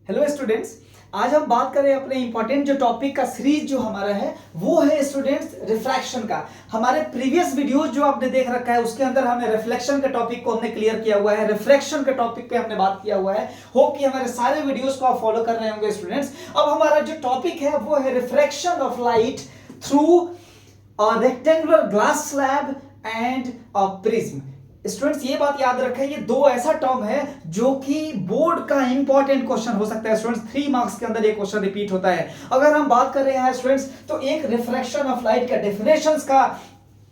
Hello students, आज हम बात करें अपने इंपॉर्टेंट जो टॉपिक का सीरीज जो हमारा है वो है स्टूडेंट्स रिफ्रैक्शन का। हमारे प्रीवियस वीडियोस जो आपने देख रखा है उसके अंदर हमने रिफ्लेक्शन के टॉपिक को हमने क्लियर किया हुआ है, रिफ्रैक्शन के टॉपिक पे हमने बात किया हुआ है। होप कि हमारे सारे वीडियोस को आप फॉलो कर रहे होंगे स्टूडेंट्स। अब हमारा जो टॉपिक है वो है refraction of light through a rectangular glass slab and a prism. Students ये बात याद रखें, ये दो ऐसा टर्म है जो कि बोर्ड का इंपॉर्टेंट क्वेश्चन हो सकता है स्टूडेंट्स। 3 मार्क्स के अंदर ये क्वेश्चन रिपीट होता है। अगर हम बात कर रहे हैं स्टूडेंट्स तो एक रिफ्रैक्शन ऑफ लाइट का डेफिनेशंस का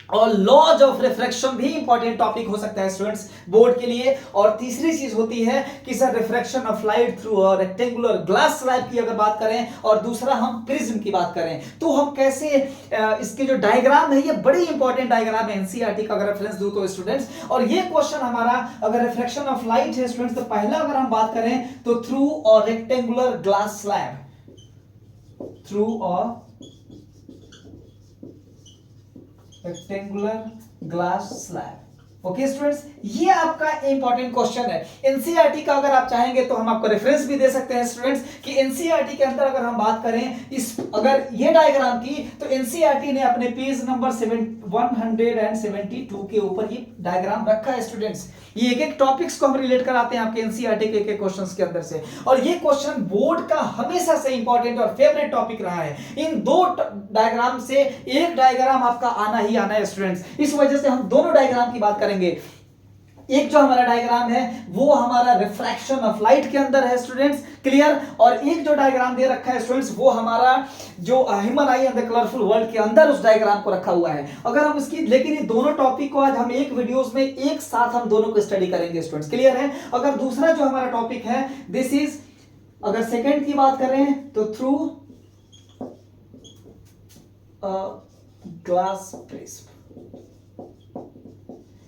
और लॉज ऑफ रिफ्रैक्शन भी इंपॉर्टेंट टॉपिक हो सकता है स्टूडेंट्स बोर्ड के लिए। और तीसरी चीज होती है कि sir refraction of light through a rectangular glass slab की अगर बात करें और दूसरा हम प्रिज्म की बात करें तो हम कैसे इसके जो डायग्राम है ये बड़ी इंपॉर्टेंट डायग्राम है, एनसीईआरटी का अगर रेफरेंस दूं तो स्टूडेंट्स। और ये क्वेश्चन हमारा अगर रिफ्रैक्शन ऑफ लाइट है स्टूडेंट्स तो पहला अगर हम बात करें तो through a rectangular glass slab, through a rectangular glass slab. Okay students, ये आपका इंपॉर्टेंट क्वेश्चन है एनसीईआरटी का। अगर आप चाहेंगे तो हम आपको रेफरेंस भी दे सकते हैं स्टूडेंट्स कि एनसीईआरटी के अंदर अगर हम बात करें इस अगर ये डायग्राम की तो एनसीईआरटी ने अपने पेज नंबर 172 के ऊपर ये डायग्राम रखा है स्टूडेंट्स। ये एक एक टॉपिक्स को हम रिलेट कराते हैं आपके एनसीईआरटी के एक क्वेश्चंस के अंदर से। और ये क्वेश्चन बोर्ड का हमेशा से इंपॉर्टेंट और फेवरेट टॉपिक रहा है। इन दो डायग्राम से एक डायग्राम आपका आना ही आना है स्टूडेंट्स। इस वजह से हम दोनों डायग्राम की बात करेंगे। एक जो हमारा डायग्राम है वो हमारा रिफ्रैक्शन ऑफ लाइट के अंदर है स्टूडेंट्स, क्लियर। और एक जो डायग्राम दे रखा है स्टूडेंट्स वो हमारा जो human I and the colourful world के अंदर उस डायग्राम को रखा हुआ है। अगर हम इसकी लेकिन ये दोनों टॉपिक को आज हम एक वीडियोस में एक साथ हम दोनों को स्टडी करेंगे स्टूडेंट्स, क्लियर है। अगर दूसरा जो हमारा टॉपिक है दिस इज, अगर सेकंड की बात करें तो थ्रू ग्लास प्रिज्म।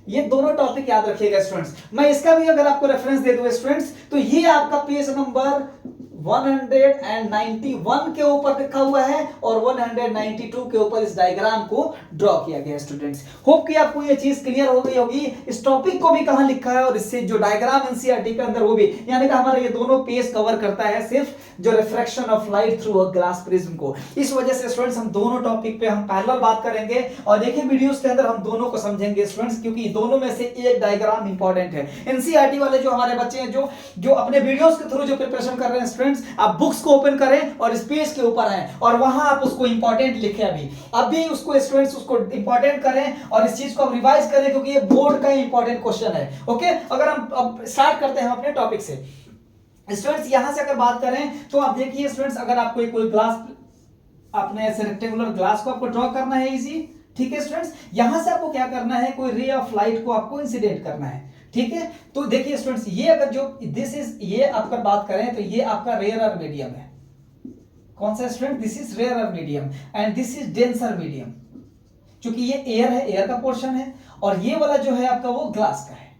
ये दोनों टॉपिक याद रखिएगा स्टूडेंट्स। मैं इसका भी अगर आपको रेफरेंस दे दूं स्टूडेंट्स तो ये आपका पेज नंबर 191 के ऊपर लिखा हुआ है और 192 के ऊपर इस डायग्राम को ड्रॉ किया गया है स्टूडेंट्स। होप कि आपको ये चीज क्लियर हो गई होगी। इस टॉपिक को भी कहां लिखा है और इससे जो डायग्राम एनसीईआरटी के अंदर वो भी, यानी कि हमारा ये दोनों पेज कवर करता है सिर्फ जो refraction of light through a glass prism को। इस वजह से स्टूडेंट्स हम दोनों टॉपिक पे हम पैरेलल बात करेंगे और देखिए वीडियोस के अंदर हम दोनों को समझेंगे स्टूडेंट्स, क्योंकि दोनों में से एक डायग्राम इंपॉर्टेंट है। एनसीईआरटी वाले जो हमारे बच्चे हैं जो अपने वीडियोस के थ्रू जो प्रिपरेशन कर रहे हैं स्टूडेंट्स, आप बुक्स को ओपन करें और इस पेज के ऊपर आए और वहां आप उसको इंपॉर्टेंट लिखें। अभी उसको स्टूडेंट्स उसको इंपॉर्टेंट करें और इस चीज को आप रिवाइज करें क्योंकि ये बोर्ड का इंपॉर्टेंट क्वेश्चन है। ओके, अगर हम अब स्टार्ट करते हैं अपने टॉपिक से स्टूडेंट्स। यहां से अगर बात करें तो आप देखिए स्टूडेंट्स, अगर आपको कोई ग्लास आपने ऐसे रेक्टेंगुलर ग्लास को आपको ड्रॉ करना है इजी, ठीक है स्टूडेंट्स। यहां से आपको क्या करना है, कोई रे ऑफ लाइट को आपको इंसिडेंट करना है, ठीक है। तो देखिए स्टूडेंट्स, ये अगर जो दिस इज, ये आपका बात करें तो ये आपका रेयरर मीडियम है। कौन सा student, this is rarer medium and this is denser medium. क्योंकि ये एयर है, एयर का पोर्शन है, और ये वाला जो है आपका वो ग्लास का है,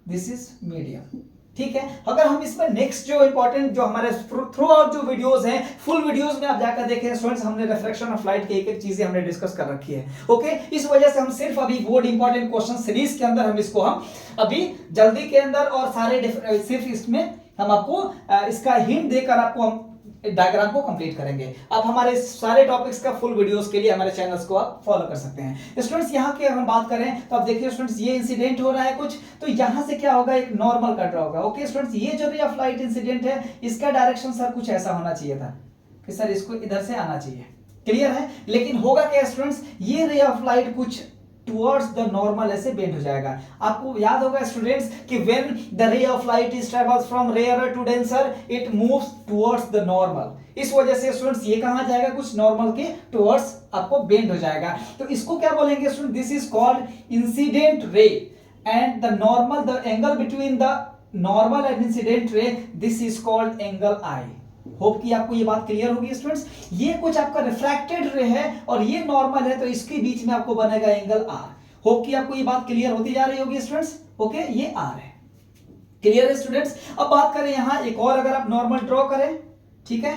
दिस इज मीडियम, ठीक है। अगर हम इसमें नेक्स्ट जो इंपॉर्टेंट जो हमारे थ्रू आउट जो वीडियोस हैं, फुल वीडियोस में आप जाकर देखें स्टूडेंट्स, हमने रिफ्रैक्शन ऑफ लाइट की एक एक चीजें हमने डिस्कस कर रखी है। ओके, इस वजह से हम सिर्फ अभी बोर्ड इंपॉर्टेंट क्वेश्चन सीरीज के अंदर हम अभी जल्दी के अंदर और सारे सिर्फ इसमें हम आपको इसका हिंट देकर आपको हम डायग्राम को कंप्लीट करेंगे। आप हमारे सारे टॉपिक्स का फुल वीडियोस के लिए हमारे चैनल्स को आप फॉलो कर सकते हैं स्टूडेंट्स। यहाँ की अगर हम बात करें तो आप देखिए स्टूडेंट्स, ये इंसिडेंट हो रहा है कुछ, तो यहां से क्या होगा, एक नॉर्मल कट होगा। ओके स्टूडेंट्स, ये जो रे ऑफ लाइट इंसिडेंट है इसका डायरेक्शन सर कुछ ऐसा होना चाहिए था कि सर इसको इधर से आना चाहिए, क्लियर है। लेकिन होगा क्या स्टूडेंट्स, ये रे ऑफ लाइट कुछ टुवर्ड्स द नॉर्मल ऐसे बेंड हो जाएगा। आपको याद होगा स्टूडेंट्स कि when the ray of light is travels from rarer to denser it moves towards the normal. इस वजह से स्टूडेंट्स ये कहां जाएगा, कुछ नॉर्मल के टुवर्ड्स आपको बेंड हो जाएगा। तो इसको क्या बोलेंगे student, this is called incident ray and the normal, the angle between the normal and incident ray, this is called angle I. Hope कि आपको ये बात क्लियर होगी स्टूडेंट्स। ये कुछ आपका रिफ्रैक्टेड रे है और ये नॉर्मल है, तो इसके बीच में आपको बनेगा एंगल आर। होप कि आपको ये बात क्लियर होती जा रही होगी स्टूडेंट्स। ओके, ये आर है, क्लियर है स्टूडेंट्स। अब बात करें यहां एक और, अगर आप नॉर्मल ड्रॉ करें, ठीक है,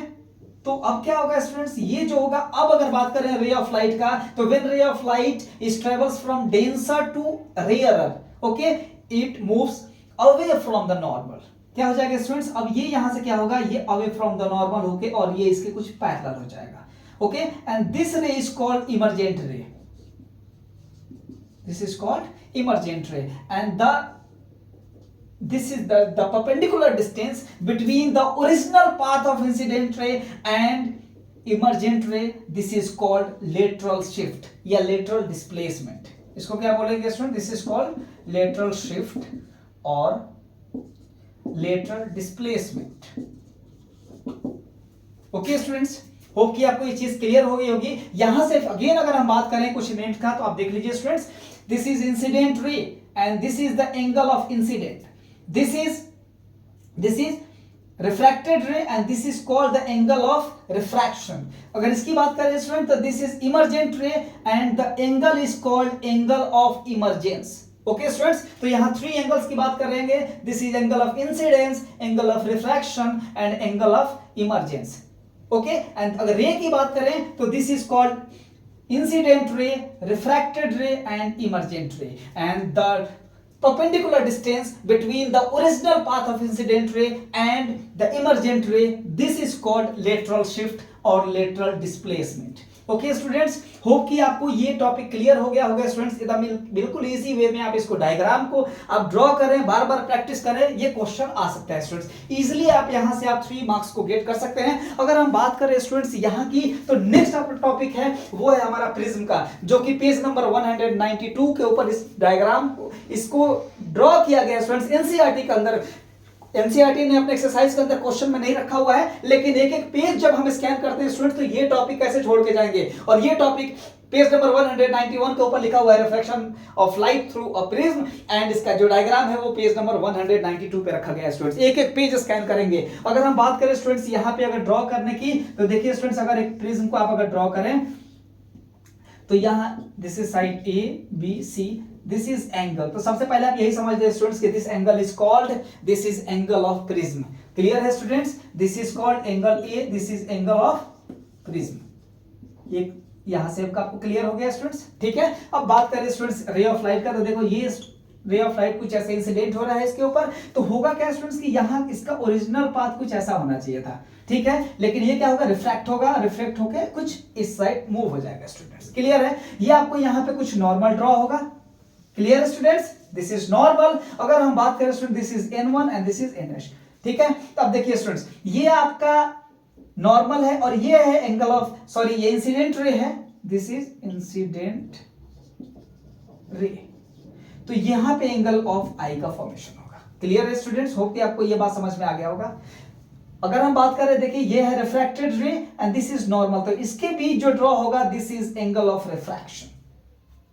तो अब क्या होगा स्टूडेंट्स, ये जो होगा, अब अगर बात करें रे ऑफ लाइट का, तो when ray of light is travels from denser to rarer, okay, it moves away from the normal. क्या हो जाएगा स्टूडेंट्स, अब ये यहां से क्या होगा, ये अवे फ्रॉम द नॉर्मल होके और ये इसके कुछ पैरेलल हो जाएगा. ओके, एंड दिस रे इज कॉल्ड इमर्जेंट रे. दिस इज कॉल्ड इमर्जेंट रे and this is the perpendicular distance between the original path of incident ray and emergent ray. This is called lateral shift या lateral displacement. इसको क्या बोलेंगे student, this is called lateral shift और lateral displacement. Okay students, hope कि आपको ये चीज clear हो गई होगी. यहां से अगेन अगर हम बात करें कुछ इवेंट का तो आप देख लीजिए students, this is incident ray and this is the angle of incident. This is refracted ray and this is called the angle of refraction. अगर इसकी बात करें स्टूडेंट तो this is emergent ray and the angle is called angle of emergence. Okay students, तो यहाँ 3 angles की बात करेंगे. This is angle of incidence, angle of refraction and angle of emergence. Okay, and अगर रे की बात करें तो this is called incident ray, refracted ray and emergent रे. And the perpendicular distance between the original path of incident ray and the emergent ray, this is called lateral shift or lateral displacement. Okay students, hope कि आपको ये topic clear हो गया होगा students. एकदम बिल्कुल easy way में आप इसको डायग्राम को आप ड्रॉ करें, बार बार प्रैक्टिस करें, ये क्वेश्चन आ सकता है स्टूडेंट्स. इजीली आप यहां से आप 3 मार्क्स को गेट कर सकते हैं. अगर हम बात करें स्टूडेंट्स यहां की तो नेक्स्ट टॉपिक है वो है हमारा प्रिज्म का, जो कि पेज नंबर 192 के ऊपर इस डायग्राम को इसको ड्रॉ किया गया स्टूडेंट्स. एनसीईआरटी के अंदर, एनसीईआरटी ने अपने एक्सरसाइज के अंदर क्वेश्चन में नहीं रखा हुआ है, लेकिन एक एक पेज जब हम स्कैन करते हैं स्टूडेंट तो ये टॉपिक कैसे छोड़ के जाएंगे. और ये टॉपिक पेज नंबर 191 के ऊपर लिखा हुआ है, reflection of light through a prism, and इसका जो डायग्राम है वो पेज नंबर 192 पे रखा गया है स्टूडेंट्स. एक एक पेज स्कैन करेंगे. अगर हम बात करें स्टूडेंट्स यहाँ पे अगर ड्रॉ करने की तो देखिए स्टूडेंट्स, अगर एक प्रिज्म को आप अगर ड्रॉ करें तो यहाँ this is side A B C, this is angle. तो सबसे पहले आप यही समझ लें स्टूडेंट्स कि this angle is called, this is angle of prism. Clear है students, this is called angle A, this is angle of prism. ये यहां से आपको क्लियर हो गया स्टूडेंट्स, ठीक है. अब बात करें स्टूडेंट्स रे ऑफ लाइट का, तो देखो ये रे ऑफ लाइट कुछ ऐसे इंसिडेंट हो रहा है इसके ऊपर, तो होगा क्या स्टूडेंट्स कि यहाँ इसका ओरिजिनल पाथ कुछ ऐसा होना चाहिए था, ठीक है. लेकिन ये क्या होगा, रिफ्रैक्ट होगा, रिफ्लेक्ट होकर कुछ इस साइड मूव हो जाएगा स्टूडेंट्स. क्लियर है. ये आपको यहाँ पे कुछ नॉर्मल ड्रॉ होगा. Clear students, this is normal. अगर हम बात करें student, this is N1 and this is NH, ठीक है. तो अब देखिए स्टूडेंट्स, ये आपका नॉर्मल है और ये है एंगल ऑफ, सॉरी ये इंसिडेंट रे है, दिस इज इंसिडेंट रे. तो यहां पे एंगल ऑफ आई का फॉर्मेशन होगा. क्लियर है स्टूडेंट्स, होप कि आपको ये बात समझ में आ गया होगा. अगर हम बात करें, देखिए ये है refracted ray and this is normal, तो इसके बीच जो ड्रॉ होगा this is angle of refraction.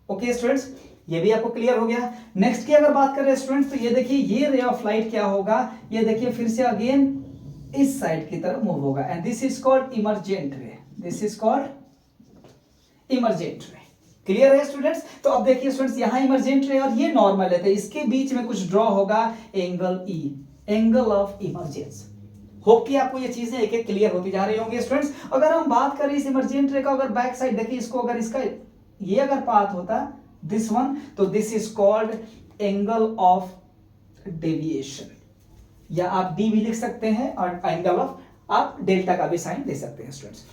Okay students, ये भी आपको क्लियर हो गया. नेक्स्ट की अगर बात करें स्टूडेंट्स तो ये देखिए ये रे ऑफ लाइट क्या होगा, ये देखिए फिर से अगेन इस साइड की तरफ मूव होगा and this is called emergent रे. दिस इज कॉल्ड इमर्जेंट रे. क्लियर है स्टूडेंट्स. तो अब देखिए स्टूडेंट्स, यहाँ इमर्जेंट रे और ये नॉर्मल है, तो इसके बीच में कुछ ड्रॉ होगा angle E, angle of emergence. Hope कि आपको ये चीजें एक एक क्लियर होती जा रही होंगी स्टूडेंट्स. अगर हम बात करें इस इमर्जेंट रे का, अगर बैक साइड देखिए इसको, अगर इसका ये अगर पाथ होता दिस वन, तो this is called angle of deviation, या आप डी भी लिख सकते हैं और एंगल ऑफ आप डेल्टा का भी साइन दे सकते हैं स्टूडेंट्स.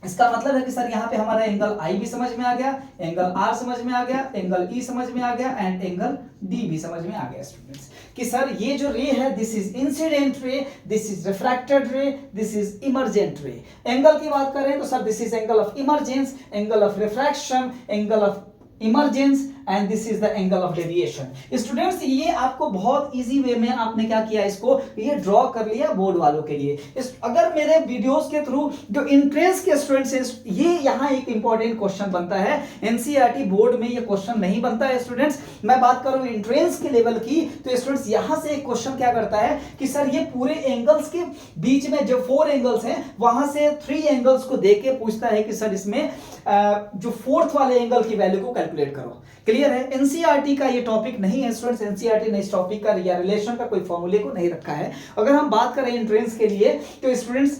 इसका मतलब है कि सर यहाँ पे हमारा एंगल आई भी समझ में आ गया, एंगल आर समझ में आ गया, एंगल ई समझ में आ गया एंड एंगल डी भी समझ में आ गया स्टूडेंट्स, कि सर ये जो रे है this is incident ray, this is refracted रे, दिस इज इमर्जेंट रे. एंगल की बात करें तो sir this is angle of emergence, angle of refraction, angle of emergence and this is the angle of deviation. Students ये आपको बहुत easy way में आपने क्या किया, इसको ये ड्रॉ कर लिया बोर्ड वालों के लिए. अगर मेरे वीडियोस के थ्रू जो इंट्रेंस के स्टूडेंट्स हैं, ये यहाँ एक इंपॉर्टेंट क्वेश्चन बनता है. एनसीईआरटी बोर्ड में ये क्वेश्चन नहीं बनता है स्टूडेंट्स. मैं बात करूं इंट्रेंस के लेवल की, तो स्टूडेंट्स यहां से एक क्वेश्चन क्या करता है कि सर ये पूरे एंगल्स के बीच में जो 4 एंगल्स हैं वहां से 3 एंगल्स को देख के पूछता है कि सर इसमें जो 4th वाले एंगल की वैल्यू को कैलकुलेट करो. क्लियर है. एनसीईआरटी का ये टॉपिक नहीं है स्टूडेंट्स. एनसीईआरटी ने इस टॉपिक का या रिलेशन का कोई फॉर्मूले को नहीं रखा है. अगर हम बात करें एंट्रेंस के लिए तो स्टूडेंट्स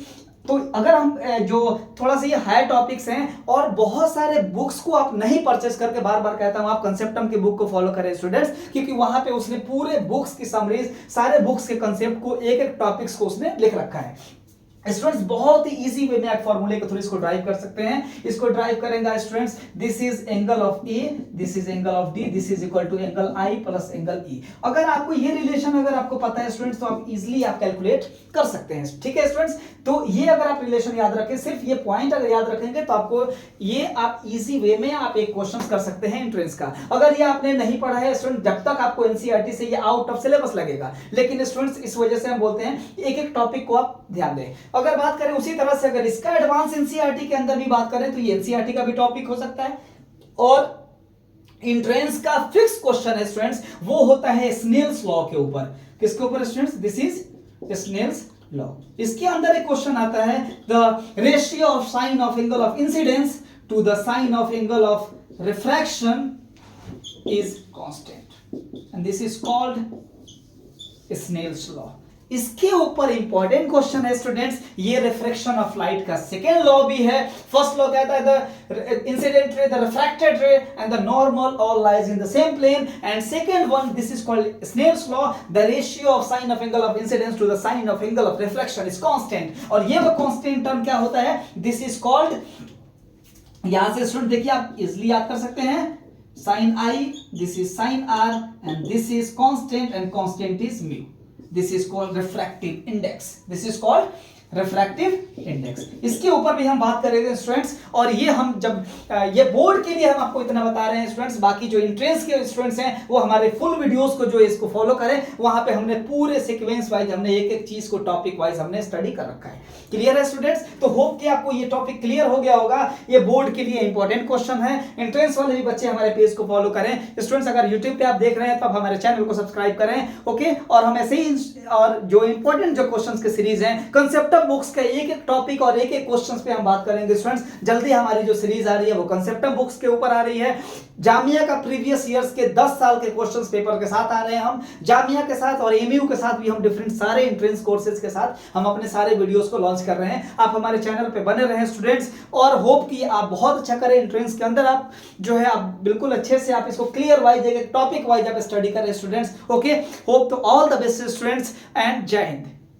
तो अगर हम जो थोड़ा सा ये हाई टॉपिक्स हैं और बहुत सारे बुक्स को आप नहीं परचेस करके, बार बार कहता हूं आप कंसेप्टम की बुक को फॉलो करें स्टूडेंट्स, क्योंकि वहां पे उसने पूरे बुक्स की समरीज, सारे बुक्स के कंसेप्ट को, एक एक टॉपिक्स को उसने लिख रखा है। स्टूडेंट्स बहुत ही इजी वे में आप फॉर्मूले के थ्रू इसको ड्राइव कर सकते हैं। इसको ड्राइव करेंगे students, this is angle of A, this is angle of D, this is equal to angle I plus angle E. अगर आपको ये रिलेशन अगर आपको पता है स्टूडेंट्स, तो आप इजीली आप कैलकुलेट कर सकते हैं। ठीक है स्टूडेंट्स, तो ये अगर आप रिलेशन याद रखें, सिर्फ ये पॉइंट अगर याद रखेंगे तो आपको ये आप इजी वे में आप एक क्वेश्चन कर सकते हैं एंट्रेंस का। अगर ये आपने नहीं पढ़ा है स्टूडेंट, जब तक आपको एनसीईआरटी से ये आउट ऑफ सिलेबस लगेगा, लेकिन स्टूडेंट्स इस वजह से हम बोलते हैं एक एक टॉपिक को आप ध्यान दें। अगर बात करें उसी तरह से अगर इसका एडवांस एनसीईआरटी के अंदर भी बात करें तो ये एनसीईआरटी का भी टॉपिक हो सकता है, और एंट्रेंस का फिक्स क्वेश्चन है स्टूडेंट्स वो होता है स्नेल्स लॉ के ऊपर। किसके ऊपर students? This is Snell's law. इसके अंदर एक क्वेश्चन आता है, the ratio of sine of angle of incidence to the sine of angle of refraction is constant and this is called Snell's law. इसके ऊपर इंपॉर्टेंट क्वेश्चन है students, ये refraction of light का सेकेंड लॉ भी है। First law कहता है the incident ray, the refracted ray and the normal all lies in the same plane, and second one this is called Snell's law, the ratio of sine of angle of incidence to the sine of angle of reflection is constant. और ये वो constant term क्या होता है? This is called, यहां से student देखिए आप इजीली याद कर सकते हैं, sin I, this is sin R, and this is constant, and constant is mu. This is called refractive index. This is called refractive index. इसके ऊपर भी हम बात करेंगे स्टूडेंट्स, और ये हम जब ये बोर्ड के लिए हम आपको इतना बता रहे हैं स्टूडेंट्स, बाकी जो एंट्रेंस के स्टूडेंट्स हैं वो हमारे फुल वीडियोस को जो इसको फॉलो करें, वहां पे हमने पूरे सीक्वेंस वाइज हमने एक एक चीज को टॉपिक वाइज हमने स्टडी कर रखा है। क्लियर है स्टूडेंट्स? तो होप कि आपको ये टॉपिक क्लियर हो गया होगा। ये बोर्ड के लिए इंपॉर्टेंट क्वेश्चन है, एंट्रेंस वाले भी बच्चे हमारे पेज को फॉलो करें। स्टूडेंट्स अगर यूट्यूब पे आप देख रहे हैं तो आप हमारे चैनल को सब्सक्राइब करें, ओके। और हम ऐसे ही और जो इंपॉर्टेंट जो क्वेश्चंस के सीरीज हैं, कंसेप्ट ऑफ बुक्स का एक एक टॉपिक और एक एक क्वेश्चंस पे हम बात करेंगे स्टूडेंट्स। जल्दी हमारी जो सीरीज आ रही है वो कंसेप्ट ऑफ बुक्स के ऊपर आ रही है। जामिया का प्रीवियस ईयर्स के 10 साल के क्वेश्चंस पेपर के साथ आ रहे हैं हम, जामिया के साथ और एमयू के साथ भी हम डिफरेंट सारे एंट्रेंस कोर्सेज के साथ हम अपने सारे वीडियोस को लॉन्च कर रहे हैं। आप हमारे चैनल पे बने रहें स्टूडेंट्स, और होप कि आप बहुत अच्छा करें एंट्रेंस के अंदर। आप जो है आप बिल्कुल अच्छे से आप इसको क्लियर वाइज एक टॉपिक वाइज आप स्टडी करें स्टूडेंट्स, ओके। होप तो all the best students and जय हिंद।